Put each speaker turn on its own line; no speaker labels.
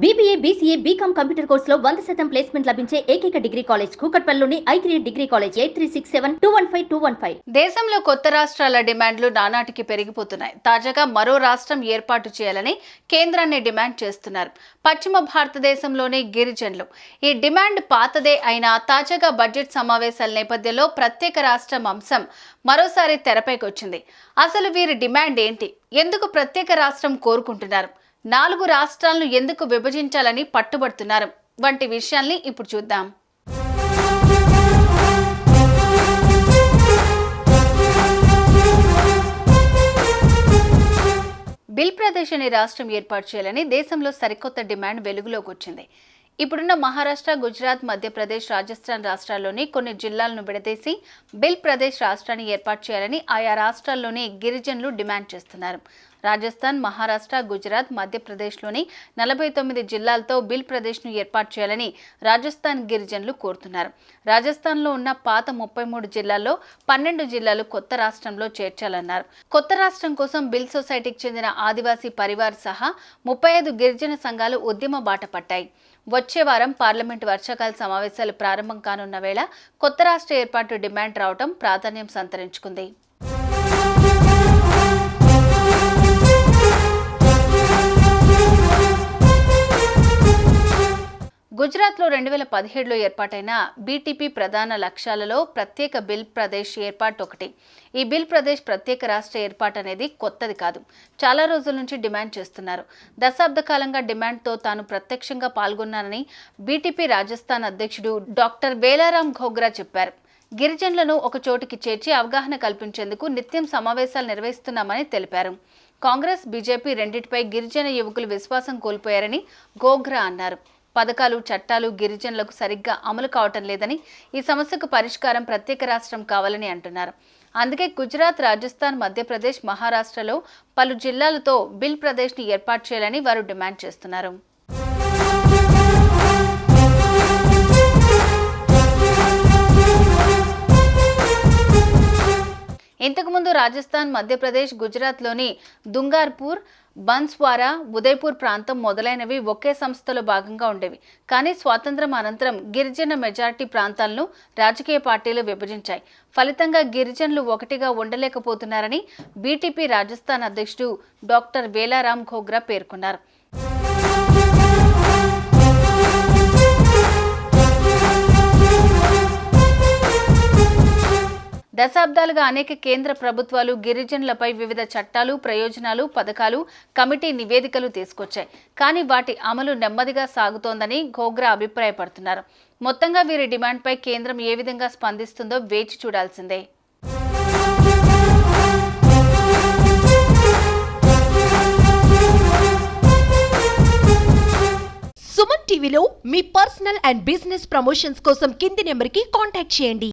BBA, BCA, BCom computer కోర్సులో 100% placement లభించే ఏకైక డిగ్రీ కాలేజ్ కూకట్పల్లిలోని I3 డిగ్రీ కాలేజ్ 8367215215.
దేశంలో కొత్త రాష్ట్రాల డిమాండ్లు నానాటికి పెరిగిపోతున్నాయి. తాజాగా మరో రాష్ట్రం ఏర్పాటు చేయాలని కేంద్రాన్ని డిమాండ్ చేస్తున్నారు పశ్చిమ భారతదేశంలోని గిరిజనులు. ఈ డిమాండ్ పాతదే అయినా తాజాగా బడ్జెట్ సమావేశాల నేపథ్యంలో ప్రత్యేక రాష్ట్రం అంశం మరోసారి తెరపైకి వచ్చింది. అసలు వీరి డిమాండ్ ఏంటి? ఎందుకు ప్రత్యేక రాష్ట్రం కోరుకుంటున్నారు? 4 రాష్ట్రాలను ఎందుకు విభజించాలని పట్టుబడుతున్నారు వంటి విషయాల్ని ఇప్పుడు చూద్దాం. బిల్ ప్రదేశ్ అనే రాష్ట్రం ఏర్పాటు చేయాలని దేశంలో సరికొత్త డిమాండ్ వెలుగులోకి వచ్చింది. ఇప్పుడున్న మహారాష్ట్ర, గుజరాత్, మధ్యప్రదేశ్, రాజస్థాన్ రాష్ట్రాల్లోని కొన్ని జిల్లాలను విడదీసి బిల్ ప్రదేశ్ రాష్ట్రాన్ని ఏర్పాటు చేయాలని ఆయా రాష్ట్రాల్లోని గిరిజనులు డిమాండ్ చేస్తున్నారు. రాజస్థాన్, మహారాష్ట్ర, గుజరాత్, మధ్యప్రదేశ్లోని 49 జిల్లాలతో బిల్ ప్రదేశ్ను ఏర్పాటు చేయాలని రాజస్థాన్ గిరిజనులు కోరుతున్నారు. రాజస్థాన్లో ఉన్న పాత 33 జిల్లాల్లో 12 జిల్లాలు కొత్త రాష్ట్రంలో చేర్చాలన్నారు. కొత్త రాష్ట్రం కోసం బిల్ సొసైటీకి చెందిన ఆదివాసీ పరివార్ సహా 35 గిరిజన సంఘాలు ఉద్యమ బాట పట్టాయి. వచ్చే వారం పార్లమెంటు వర్షాకాల సమావేశాలు ప్రారంభం కానున్న వేళ కొత్త రాష్ట్ర ఏర్పాటు డిమాండ్ రావడం ప్రాధాన్యం సంతరించుకుంది. గుజరాత్లో 2017లో ఏర్పాటైన బీటీపీ ప్రధాన లక్ష్యాలలో ప్రత్యేక బిల్ ప్రదేశ్ ఏర్పాటు ఒకటి. ఈ బిల్ ప్రదేశ్ ప్రత్యేక రాష్ట్ర ఏర్పాటు అనేది కొత్తది కాదు. చాలా రోజుల నుంచి డిమాండ్ చేస్తున్నారు. దశాబ్ద కాలంగా డిమాండ్తో తాను ప్రత్యక్షంగా పాల్గొన్నానని బీటీపీ రాజస్థాన్ అధ్యక్షుడు డాక్టర్ వేలారాం ఘోగ్రా చెప్పారు. గిరిజనులను ఒక చోటికి చేర్చి అవగాహన కల్పించేందుకు నిత్యం సమావేశాలు నిర్వహిస్తున్నామని తెలిపారు. కాంగ్రెస్, బీజేపీ రెండింటిపై గిరిజన యువకులు విశ్వాసం కోల్పోయారని ఘోగ్రా అన్నారు. పథకాలు, చట్టాలు గిరిజనులకు సరిగ్గా అమలు కావటం లేదని, ఈ సమస్యకు పరిష్కారం ప్రత్యేక రాష్ట్రం కావాలని అంటున్నారు. అందుకే గుజరాత్, రాజస్థాన్, మధ్యప్రదేశ్, మహారాష్ట్రలో పలు జిల్లాలతో బిల్ ప్రదేశ్ని ఏర్పాటు చేయాలని వారు డిమాండ్ చేస్తున్నారు. ఇంతకుముందు రాజస్థాన్, మధ్యప్రదేశ్, గుజరాత్లోని దుంగార్పూర్, బన్స్వారా, ఉదయ్పూర్ ప్రాంతం మొదలైనవి ఒకే సంస్థలో భాగంగా ఉండేవి. కానీ స్వాతంత్ర్యం అనంతరం గిరిజన మెజారిటీ ప్రాంతాలను రాజకీయ పార్టీలు విభజించాయి. ఫలితంగా గిరిజనులు ఒకటిగా ఉండలేకపోతున్నారని బీటీపీ రాజస్థాన్ అధ్యక్షుడు డాక్టర్ వేలారాం ఘోగ్రా పేర్కొన్నారు. దశాబ్దాలుగా అనేక కేంద్ర ప్రభుత్వాలు గిరిజనులపై వివిధ చట్టాలు, ప్రయోజనాలు, పథకాలు, కమిటీ నివేదికలు తీసుకొచ్చాయి. కానీ వాటి అమలు నెమ్మదిగా సాగుతోందని ఘోగ్రా అభిప్రాయపడుతున్నారు. మొత్తంగా వీరి డిమాండ్పై కేంద్రం ఏ విధంగా స్పందిస్తుందో వేచి చూడాల్సిందే.
సుమన్ టీవీలో మీ పర్సనల్ అండ్ బిజినెస్ ప్రమోషన్స్ కోసం కింది నెంబర్కి కాంటాక్ట్ చేయండి.